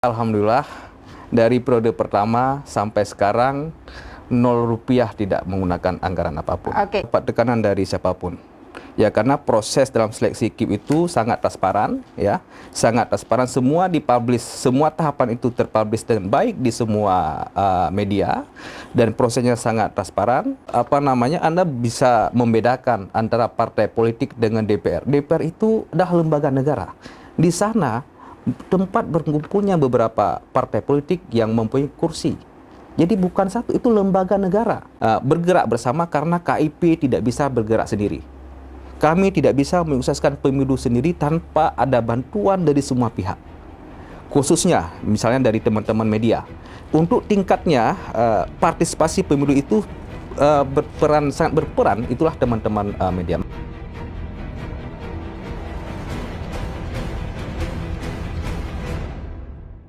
Alhamdulillah, dari periode pertama sampai sekarang 0 rupiah tidak menggunakan anggaran apapun. Dapat tekanan dari siapapun. Ya, karena proses dalam seleksi KIP itu sangat transparan, ya, sangat transparan. Semua dipublish, semua tahapan itu terpublish dengan baik di semua media, dan prosesnya sangat transparan. Anda bisa membedakan antara partai politik dengan DPR. DPR itu adalah lembaga negara. Di sana tempat berkumpulnya beberapa partai politik yang mempunyai kursi. Jadi bukan satu, itu lembaga negara. Bergerak bersama karena KIP tidak bisa bergerak sendiri. Kami tidak bisa menyukseskan pemilu sendiri tanpa ada bantuan dari semua pihak. Khususnya misalnya dari teman-teman media. Untuk tingkatnya partisipasi pemilu itu sangat berperan, itulah teman-teman media.